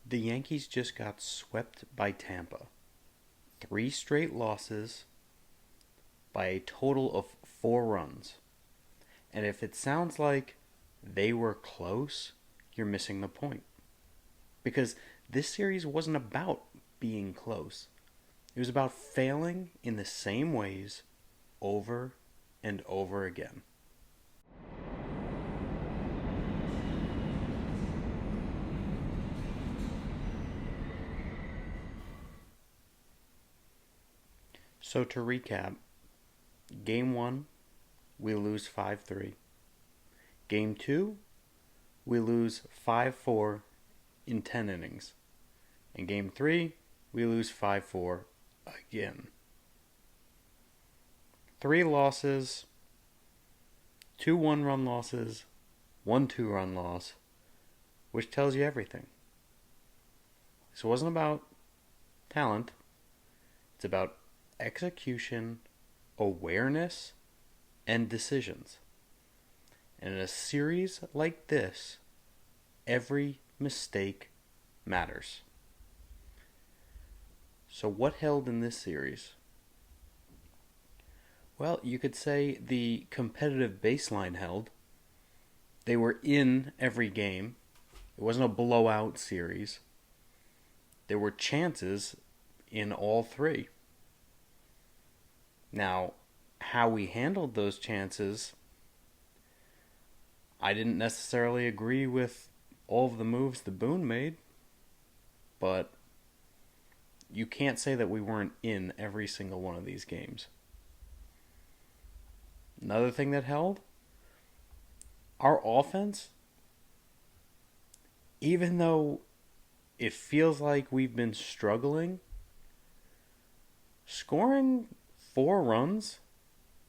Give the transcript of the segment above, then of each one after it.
The Yankees just got swept by Tampa. 3 straight losses by a total of 4 runs. And if it sounds like they were close, you're missing the point. Because this series wasn't about being close. It was about failing in the same ways over and over again. So to recap, Game 1, we lose 5-3. Game 2, we lose 5-4 in 10 innings. In Game 3, we lose 5-4 again. 3 losses, 2 1-run losses, 1 2-run loss, which tells you everything. This wasn't about talent. It's about execution, awareness, and decisions. And in a series like this, every mistake matters. So what held in this series? Well, you could say the competitive baseline held. They were in every game. It wasn't a blowout series. There were chances in all 3. Now, how we handled those chances, I didn't necessarily agree with all of the moves the Boone made, but you can't say that we weren't in every single one of these games. Another thing that held, our offense, even though it feels like we've been struggling, scoring 4 runs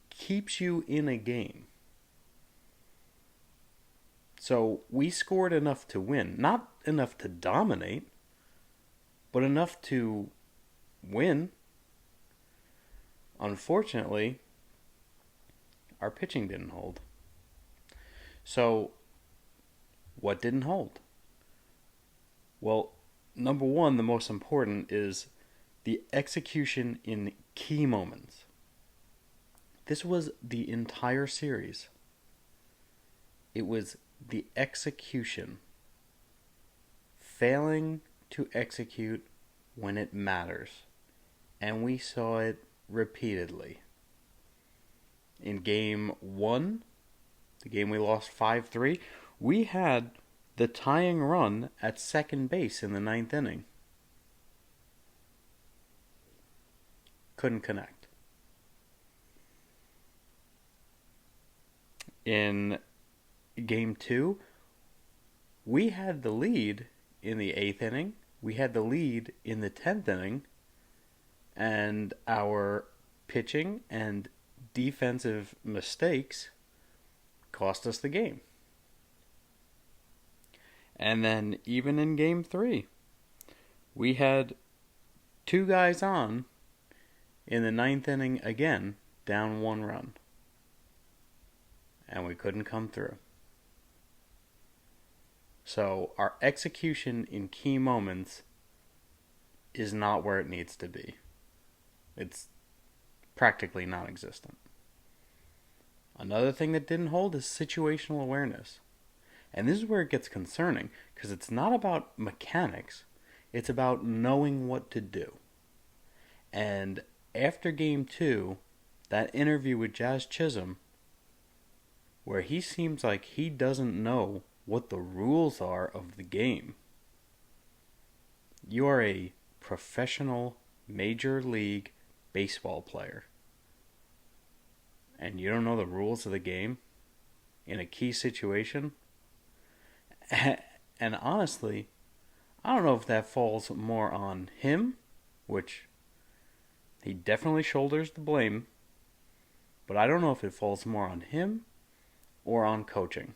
keeps you in a game. So we scored enough to win. Not enough to dominate, but enough to win. Unfortunately, our pitching didn't hold. So, what didn't hold? Well, number one, the most important, is the execution in key moments. This was the entire series. It was the execution. Failing to execute when it matters. And we saw it repeatedly. In Game 1, the game we lost 5-3, we had the tying run at second base in the 9th inning. Couldn't connect. In Game 2, we had the lead in the 8th inning. We had the lead in the 10th inning. And our pitching and defensive mistakes cost us the game. And then even in Game 3, we had 2 guys on in the 9th inning again, down 1 run. And we couldn't come through. So our execution in key moments is not where it needs to be. It's practically non-existent. Another thing that didn't hold is situational awareness. And this is where it gets concerning, because it's not about mechanics. It's about knowing what to do. And after Game 2, that interview with Jazz Chisholm, where he seems like he doesn't know what the rules are of the game. You are a professional Major League Baseball player, and you don't know the rules of the game in a key situation? And honestly, I don't know if that falls more on him, which he definitely shoulders the blame, but I don't know if it falls more on him or on coaching.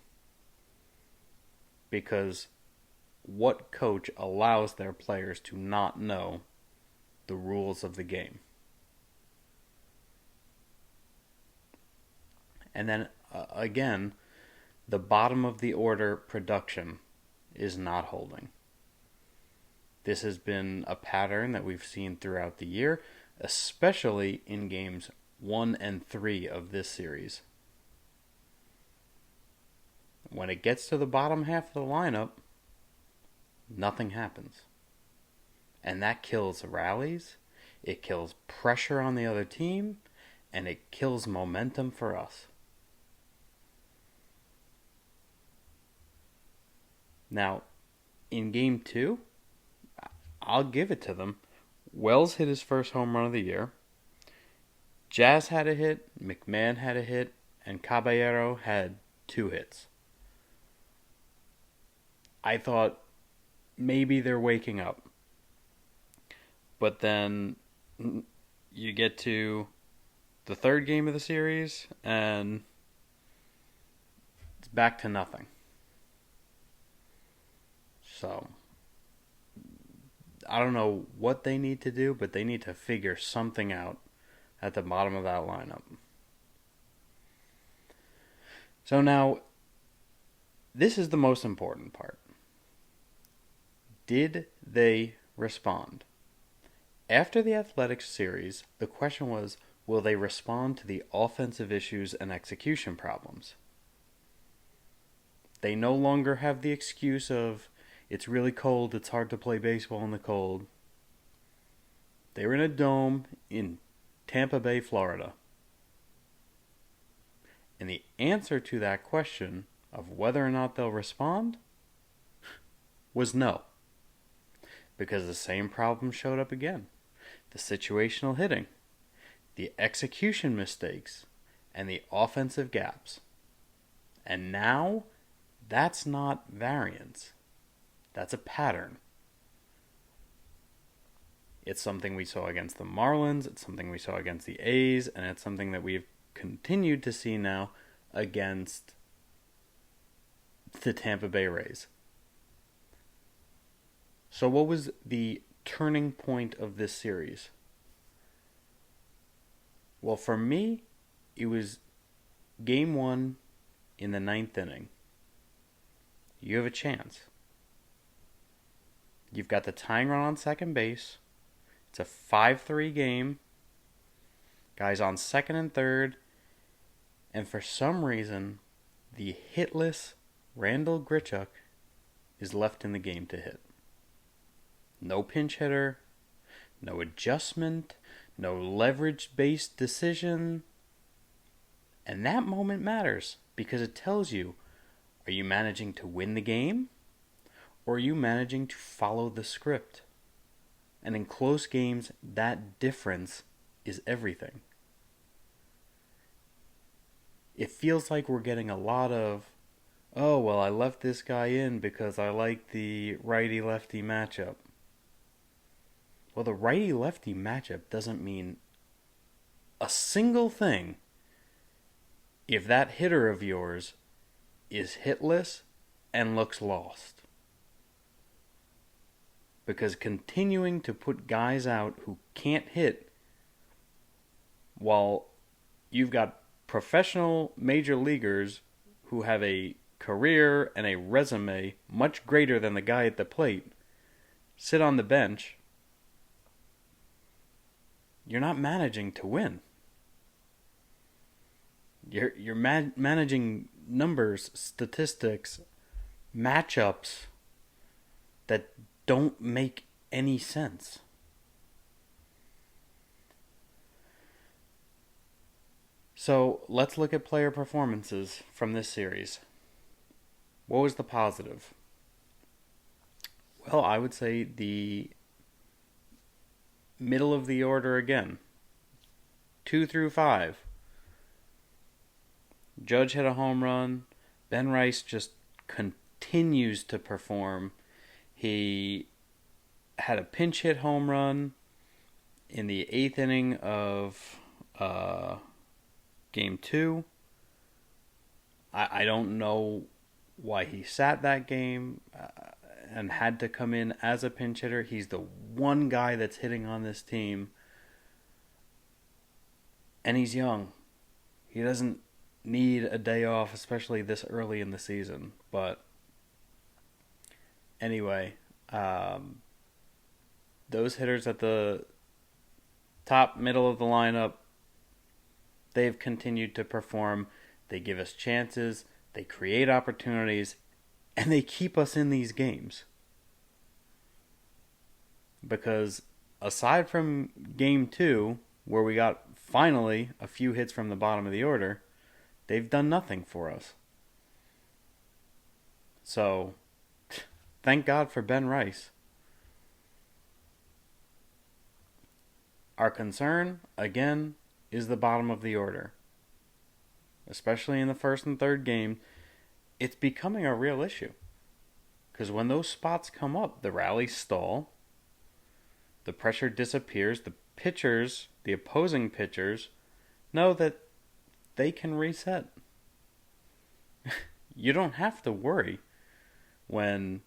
Because what coach allows their players to not know the rules of the game? And then, again, the bottom of the order production is not holding. This has been a pattern that we've seen throughout the year, especially in games 1 and 3 of this series. When it gets to the bottom half of the lineup, nothing happens. And that kills rallies, it kills pressure on the other team, and it kills momentum for us. Now, in game 2, I'll give it to them. Wells hit his first home run of the year. Jazz had a hit, McMahon had a hit, and Caballero had 2 hits. I thought maybe they're waking up. But then you get to the third game of the series, and it's back to nothing. So, I don't know what they need to do, but they need to figure something out at the bottom of that lineup. So now, this is the most important part. Did they respond? After the Athletics series, the question was, will they respond to the offensive issues and execution problems? They no longer have the excuse of, it's really cold, it's hard to play baseball in the cold. They were in a dome in Tampa Bay, Florida. And the answer to that question of whether or not they'll respond was no. Because the same problem showed up again. The situational hitting, the execution mistakes, and the offensive gaps. And now, that's not variance. That's a pattern. It's something we saw against the Marlins, it's something we saw against the A's, and it's something that we've continued to see now against the Tampa Bay Rays. So what was the turning point of this series? Well, for me, it was game 1 in the 9th inning. You have a chance. You've got the tying run on second base. It's a 5-3 game. Guys on second and third. And for some reason, the hitless Randall Grichuk is left in the game to hit. No pinch hitter, no adjustment, no leverage-based decision. And that moment matters because it tells you, are you managing to win the game? Or are you managing to follow the script? And in close games, that difference is everything. It feels like we're getting a lot of, oh, well, I left this guy in because I like the righty-lefty matchup. Well, the righty-lefty matchup doesn't mean a single thing if that hitter of yours is hitless and looks lost. Because continuing to put guys out who can't hit while you've got professional major leaguers who have a career and a resume much greater than the guy at the plate sit on the bench, you're not managing to win. You're managing numbers, statistics, matchups that don't make any sense. So let's look at player performances from this series. What was the positive? Well, I would say the middle of the order again. 2 through 5. Judge hit a home run. Ben Rice just continues to perform. He had a pinch hit home run in the 8th inning of Game 2. I don't know why he sat that game and had to come in as a pinch hitter. He's the one guy that's hitting on this team. And he's young. He doesn't need a day off, especially this early in the season. But anyway, those hitters at the top middle of the lineup, they've continued to perform. They give us chances, they create opportunities, and they keep us in these games. Because aside from game 2, where we got finally a few hits from the bottom of the order, they've done nothing for us. So, thank God for Ben Rice. Our concern, again, is the bottom of the order. Especially in the first and third game, it's becoming a real issue. Because when those spots come up, the rallies stall, the pressure disappears, the pitchers, the opposing pitchers, know that they can reset. You don't have to worry when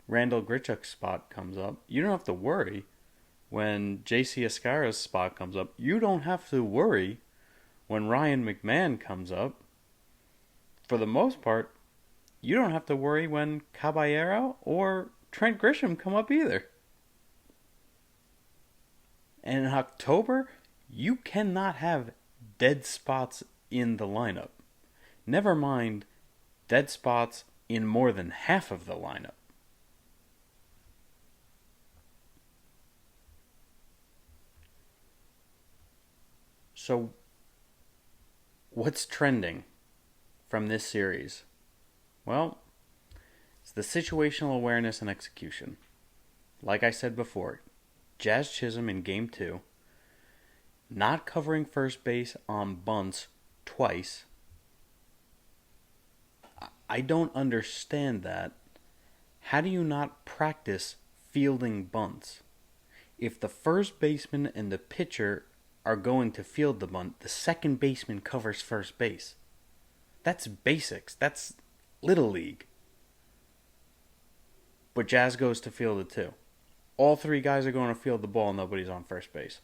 Randall Grichuk's spot comes up. You don't have to worry when J.C. Escara's spot comes up. You don't have to worry when Ryan McMahon comes up. For the most part, you don't have to worry when Caballero or Trent Grisham come up either. And in October, you cannot have dead spots in the lineup. Never mind dead spots in more than half of the lineup. So, what's trending from this series? Well, it's the situational awareness and execution. Like I said before, Jazz Chisholm in Game 2, not covering first base on bunts twice. I don't understand that. How do you not practice fielding bunts? If the first baseman and the pitcher are going to field the bunt, the second baseman covers first base. That's basics. That's Little League. But Jazz goes to field it too. All three guys are going to field the ball, nobody's on first base.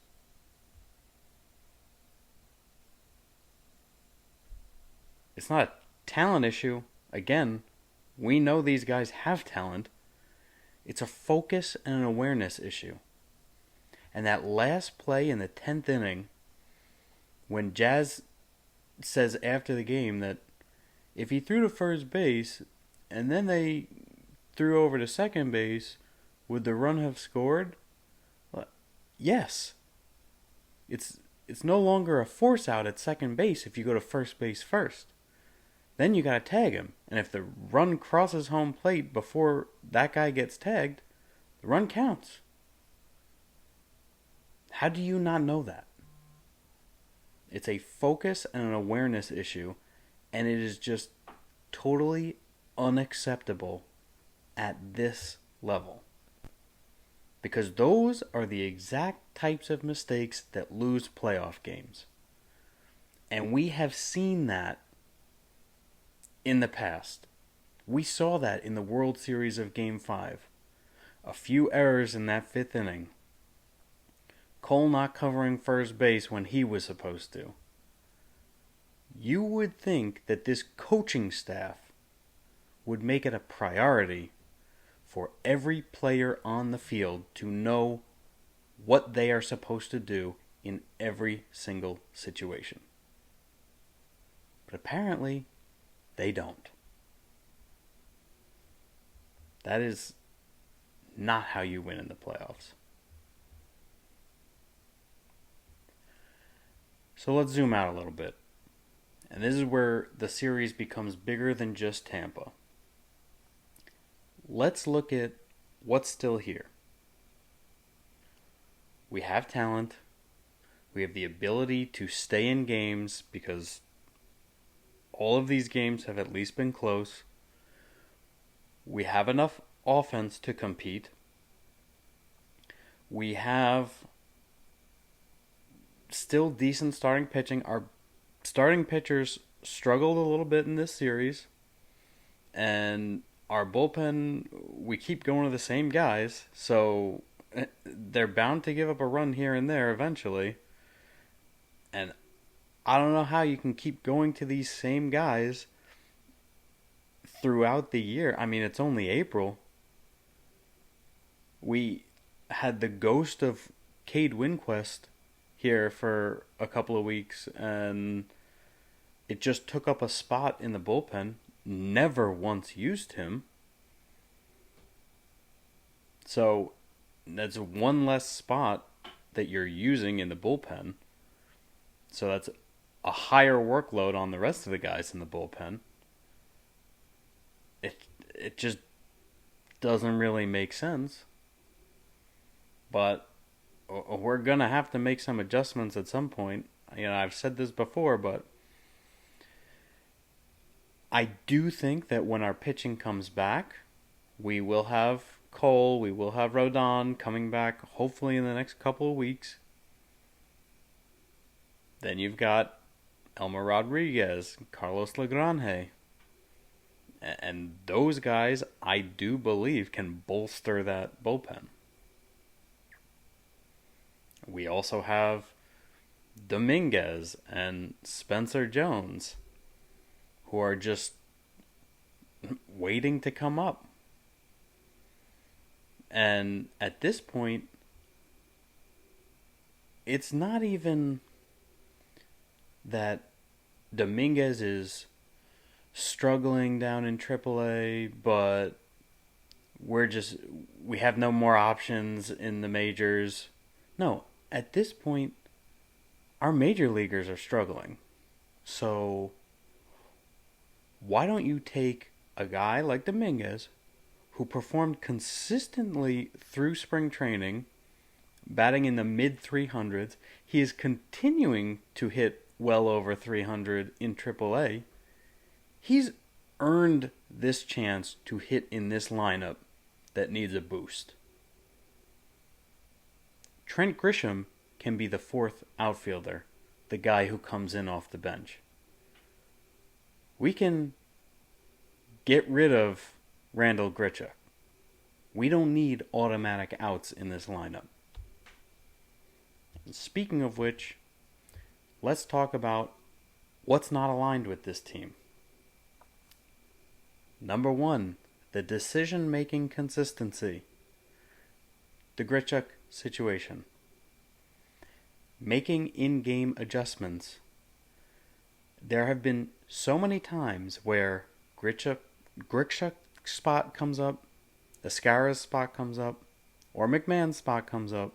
It's not a talent issue. Again, we know these guys have talent. It's a focus and an awareness issue. And that last play in the 10th inning, when Jazz says after the game that if he threw to first base and then they threw over to second base, would the run have scored? Yes. It's no longer a force out at second base if you go to first base first. Then you got to tag him. And if the run crosses home plate before that guy gets tagged, the run counts. How do you not know that? It's a focus and an awareness issue, and it is just totally unacceptable at this level. Because those are the exact types of mistakes that lose playoff games. And we have seen that in the past. We saw that in the World Series of Game 5. A few errors in that 5th inning. Cole not covering first base when he was supposed to. You would think that this coaching staff would make it a priority for every player on the field to know what they are supposed to do in every single situation. But apparently, they don't. That is not how you win in the playoffs. So let's zoom out a little bit. And this is where the series becomes bigger than just Tampa. Let's look at what's still here. We have talent. We have the ability to stay in games because all of these games have at least been close. We have enough offense to compete. We have still decent starting pitching. Our starting pitchers struggled a little bit in this series. And our bullpen, we keep going to the same guys. So they're bound to give up a run here and there eventually. And I don't know how you can keep going to these same guys throughout the year. I mean, it's only April. had the ghost of Cade Winquist here for a couple of weeks, and it just took up a spot in the bullpen. Never once used him. So that's one less spot that you're using in the bullpen. So that's a higher workload on the rest of the guys in the bullpen. It just doesn't really make sense. But we're going to have to make some adjustments at some point. I've said this before, but I do think that when our pitching comes back, we will have Cole, we will have Rodon coming back hopefully in the next couple of weeks. Then you've got Elmer Rodriguez, Carlos Legrande. And those guys, I do believe, can bolster that bullpen. We also have Dominguez and Spencer Jones, who are just waiting to come up. And at this point, it's not even that Dominguez is struggling down in AAA, but we have no more options in the majors. No, at this point, our major leaguers are struggling. So why don't you take a guy like Dominguez, who performed consistently through spring training, batting in the mid 300s. He is continuing to hit well over 300 in AAA. He's earned this chance to hit in this lineup that needs a boost. Trent Grisham can be the fourth outfielder, the guy who comes in off the bench. We can get rid of Randall Grichuk. We don't need automatic outs in this lineup. Speaking of which, let's talk about what's not aligned with this team. Number one, the decision-making consistency. The Grichuk situation. Making in-game adjustments. There have been so many times where Grichuk's spot comes up, Escara's spot comes up, or McMahon's spot comes up,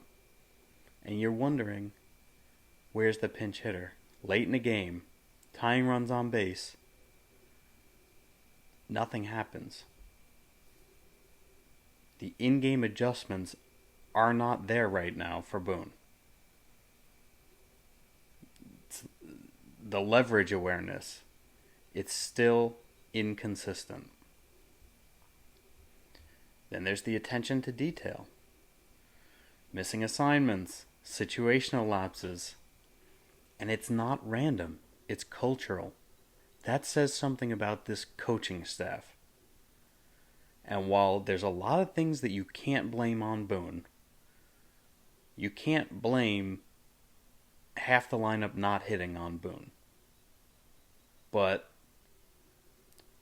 and you're wondering, where's the pinch hitter? Late in the game, tying runs on base. Nothing happens. The in-game adjustments are not there right now for Boone. The leverage awareness, it's still inconsistent. Then there's the attention to detail. Missing assignments, situational lapses. And it's not random, it's cultural. That says something about this coaching staff. And while there's a lot of things that you can't blame on Boone, you can't blame half the lineup not hitting on Boone. But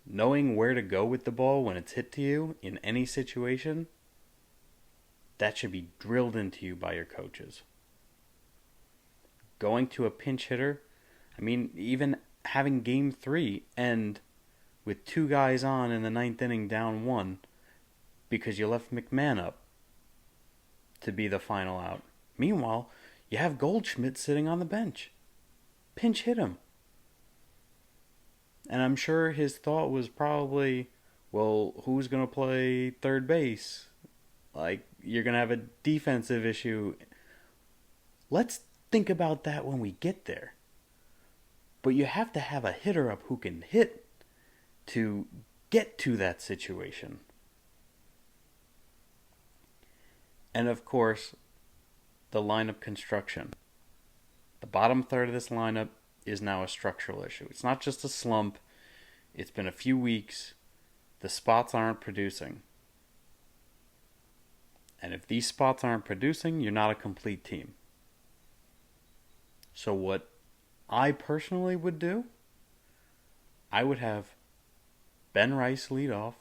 knowing where to go with the ball when it's hit to you in any situation, that should be drilled into you by your coaches. Going to a pinch hitter, even having game 3 end with 2 guys on in the 9th inning down 1 because you left McMahon up to be the final out. Meanwhile, you have Goldschmidt sitting on the bench. Pinch hit him. And I'm sure his thought was probably, well, who's going to play third base? You're going to have a defensive issue. Let's think about that when we get there. But you have to have a hitter up who can hit to get to that situation. And of course, the lineup construction. The bottom third of this lineup is now a structural issue. It's not just a slump. It's been a few weeks. The spots aren't producing. And if these spots aren't producing, you're not a complete team. So what I personally would do, I would have Ben Rice lead off,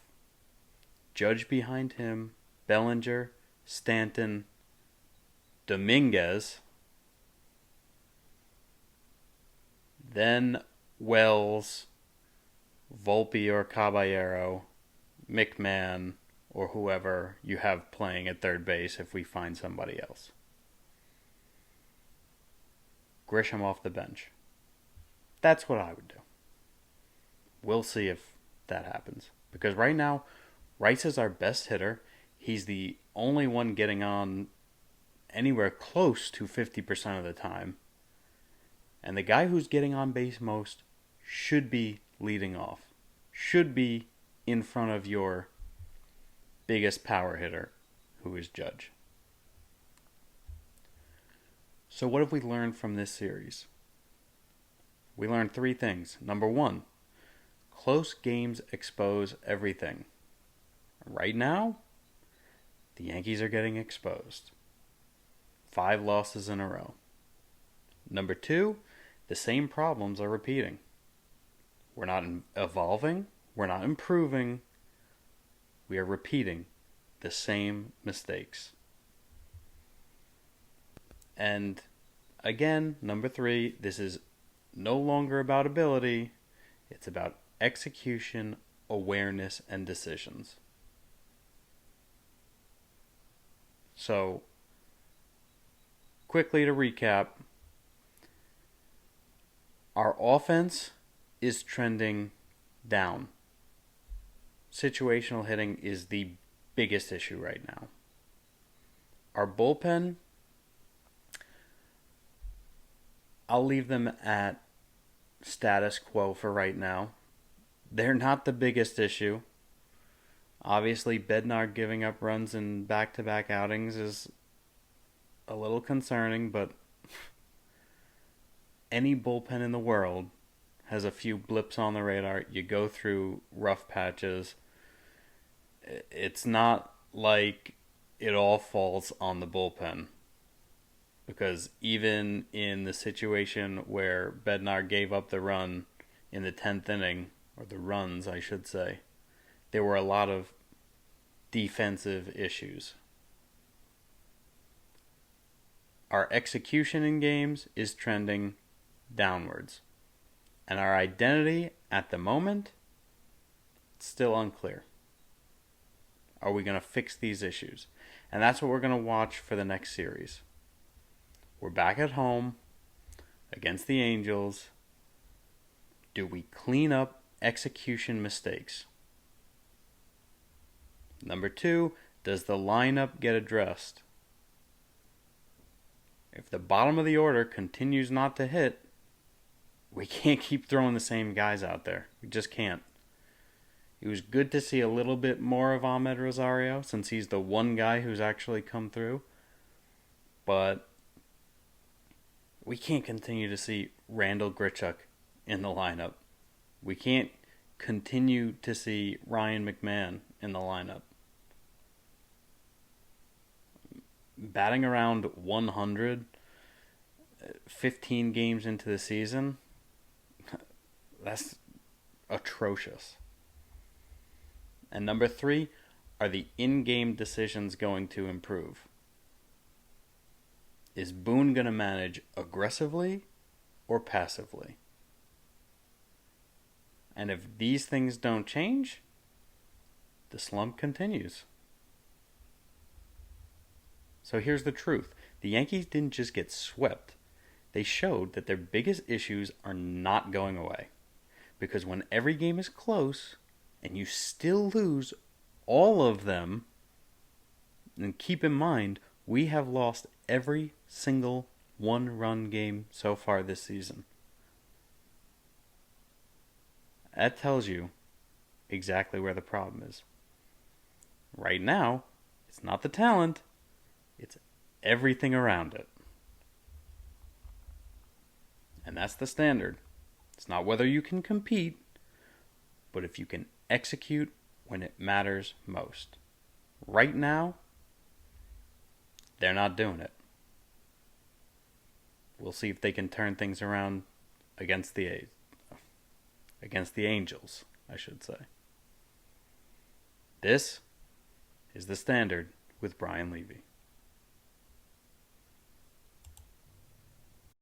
Judge behind him, Bellinger, Stanton, Dominguez, then Wells, Volpe or Caballero, McMahon, or whoever you have playing at third base if we find somebody else. Grisham off the bench. That's what I would do. We'll see if that happens. Because right now, Rice is our best hitter. He's the only one getting on anywhere close to 50% of the time. And the guy who's getting on base most should be leading off. Should be in front of your biggest power hitter, who is Judge. So what have we learned from this series? We learned 3 things. Number 1, close games expose everything. Right now, the Yankees are getting exposed. 5 losses in a row. Number 2, the same problems are repeating. We're not evolving. We're not improving. We are repeating the same mistakes. And again, number 3, this is no longer about ability. It's about execution, awareness, and decisions. So, quickly to recap, our offense is trending down. Situational hitting is the biggest issue right now. Our bullpen, I'll leave them at status quo for right now. They're not the biggest issue. Obviously, Bednar giving up runs in back-to-back outings is a little concerning, but any bullpen in the world has a few blips on the radar. You go through rough patches. It's not like it all falls on the bullpen. Because even in the situation where Bednar gave up the run in the 10th inning, or the runs, I should say, there were a lot of defensive issues. Our execution in games is trending downwards. And our identity at the moment, it's still unclear. Are we going to fix these issues? And that's what we're going to watch for the next series. We're back at home against the Angels. Do we clean up execution mistakes? Number 2, does the lineup get addressed? If the bottom of the order continues not to hit, we can't keep throwing the same guys out there. We just can't. It was good to see a little bit more of Ahmed Rosario, since he's the one guy who's actually come through. But we can't continue to see Randall Grichuk in the lineup. We can't continue to see Ryan McMahon in the lineup. Batting around 100, 15 games into the season, that's atrocious. And number 3, are the in-game decisions going to improve? Is Boone going to manage aggressively or passively? And if these things don't change, the slump continues. So here's the truth. The Yankees didn't just get swept. They showed that their biggest issues are not going away. Because when every game is close and you still lose all of them, and keep in mind, we have lost every single one-run game so far this season. That tells you exactly where the problem is. Right now, it's not the talent, it's everything around it. And that's the standard. It's not whether you can compete, but if you can execute when it matters most. Right now, they're not doing it. We'll see if they can turn things around against the Angels, I should say. This is The Standard with Brian Leavy.